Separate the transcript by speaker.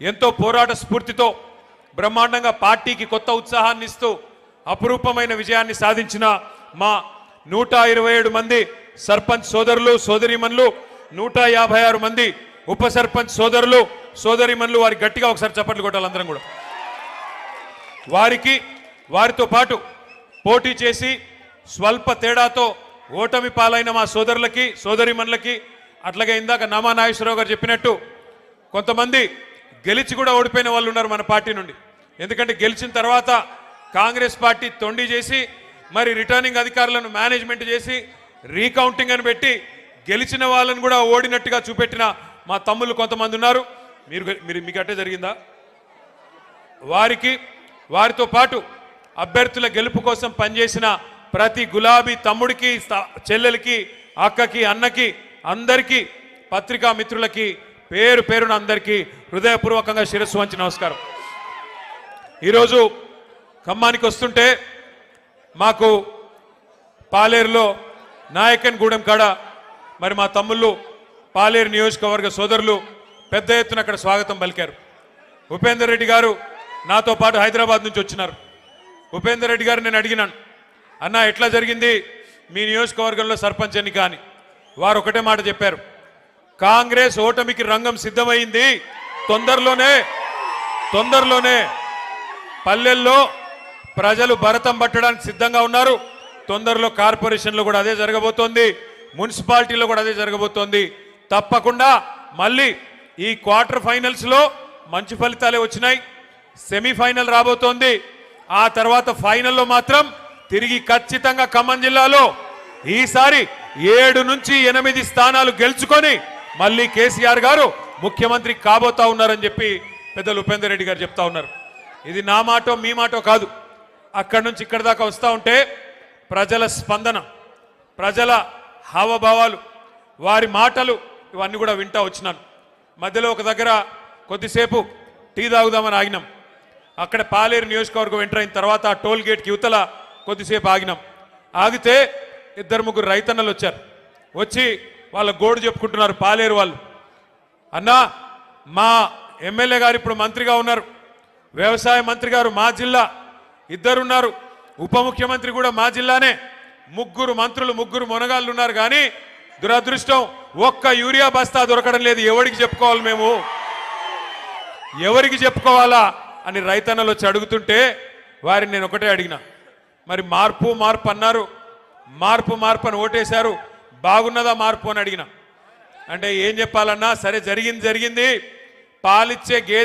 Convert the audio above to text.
Speaker 1: ఎంతో పోరాట స్ఫూర్తితో బ్రహ్మాండంగా పార్టీకి కొత్త ఉత్సాహాన్ని ఇస్తూ అపురూపమైన విజయాన్ని సాధించిన మా 127 మంది సర్పంచ్ సోదరులు సోదరీమణులు 156 మంది ఉప సర్పంచ్ సోదరులు సోదరీమణులు వారి గట్టిగా ఒకసారి చప్పట్లు కొట్టాలి అందరం కూడా. వారితో పాటు పోటీ చేసి స్వల్ప తేడాతో ఓటమి పాలైన మా సోదరులకి సోదరీమణులకి, అట్లాగే ఇందాక నామా నాగేశ్వరరావు గారు చెప్పినట్టు కొంతమంది గెలిచి కూడా ఓడిపోయిన వాళ్ళు ఉన్నారు మన పార్టీ నుండి. ఎందుకంటే గెలిచిన తర్వాత కాంగ్రెస్ పార్టీ తొండి చేసి మరి రిటర్నింగ్ అధికారులను మేనేజ్మెంట్ చేసి రీకౌంటింగ్ అని పెట్టి గెలిచిన వాళ్ళని కూడా ఓడినట్టుగా చూపెట్టిన మా తమ్ముళ్ళు కొంతమంది ఉన్నారు. మీకు అట్టే జరిగిందా? వారితో పాటు అభ్యర్థుల గెలుపు కోసం పనిచేసిన ప్రతి గులాబీ తమ్ముడికి చెల్లెలకి అక్కకి అన్నకి అందరికీ పత్రికా మిత్రులకి పేరు పేరున అందరికీ హృదయపూర్వకంగా శిరస్సు వంచి నమస్కారం. ఈరోజు ఖమ్మానికి వస్తుంటే మాకు పాలేరులో నాయకన్ గూడెం కాడ మరి మా తమ్ముళ్ళు పాలేరు నియోజకవర్గ సోదరులు పెద్ద ఎత్తున అక్కడ స్వాగతం పలికారు. ఉపేందర్ రెడ్డి గారు నాతో పాటు హైదరాబాద్ నుంచి వచ్చినారు. ఉపేందర్ రెడ్డి గారు నేను అడిగినాను, అన్న ఎట్లా జరిగింది మీ నియోజకవర్గంలో సర్పంచ్ ఎన్నిక అని. వారు ఒకటే మాట చెప్పారు, కాంగ్రెస్ ఓటమికి రంగం సిద్ధమైంది, తొందరలోనే పల్లెల్లో ప్రజలు భరతం పట్టడానికి సిద్ధంగా ఉన్నారు. తొందరలో కార్పొరేషన్లో కూడా అదే జరగబోతోంది, మున్సిపాలిటీలో కూడా అదే జరగబోతోంది. తప్పకుండా మళ్ళీ ఈ క్వార్టర్ ఫైనల్స్లో మంచి ఫలితాలే వచ్చినాయి. సెమీఫైనల్ రాబోతోంది. ఆ తర్వాత ఫైనల్లో మాత్రం తిరిగి ఖచ్చితంగా ఖమ్మం జిల్లాలో ఈసారి 7 నుంచి 8 స్థానాలు గెలుచుకొని మళ్ళీ కేసీఆర్ గారు ముఖ్యమంత్రి కాబోతా ఉన్నారని చెప్పి పెద్దలు ఉపేందర్ రెడ్డి గారు చెప్తా ఉన్నారు. ఇది నా మాటో మీ మాటో కాదు. అక్కడి నుంచి ఇక్కడి దాకా వస్తూ ఉంటే ప్రజల స్పందన, ప్రజల హావభావాలు, వారి మాటలు ఇవన్నీ కూడా వింటా వచ్చినాను. మధ్యలో ఒక దగ్గర కొద్దిసేపు టీ తాగుదామని ఆగినాం. అక్కడ పాలేరు నియోజకవర్గం ఎంటర్ అయిన తర్వాత టోల్ గేట్కి యువతల కొద్దిసేపు ఆగినాం. ఆగితే 2-3 రైతన్నలు వచ్చారు. వచ్చి వాళ్ళ గోడు చెప్పుకుంటున్నారు పాలేరు వాళ్ళు. అన్నా, మా ఎమ్మెల్యే గారు ఇప్పుడు మంత్రిగా ఉన్నారు, వ్యవసాయ మంత్రి గారు మా జిల్లా, 2 ఉన్నారు, ఉప ముఖ్యమంత్రి కూడా మా జిల్లానే, 3 మంత్రులు 3 మొనగాళ్ళు ఉన్నారు. కానీ దురదృష్టం ఒక్క యూరియా బస్తా దొరకడం లేదు. ఎవరికి చెప్పుకోవాలి మేము, ఎవరికి చెప్పుకోవాలా అని రైతన్నలు వచ్చి అడుగుతుంటే వారిని నేను ఒకటే అడిగిన, మరి మార్పు అన్నారు, మార్పు అని ఓటేశారు, బాగున్నదా మార్పు అని అడిగిన. అంటే ఏం చెప్పాలన్నా, సరే జరిగింది, పాలిచ్చే గేదె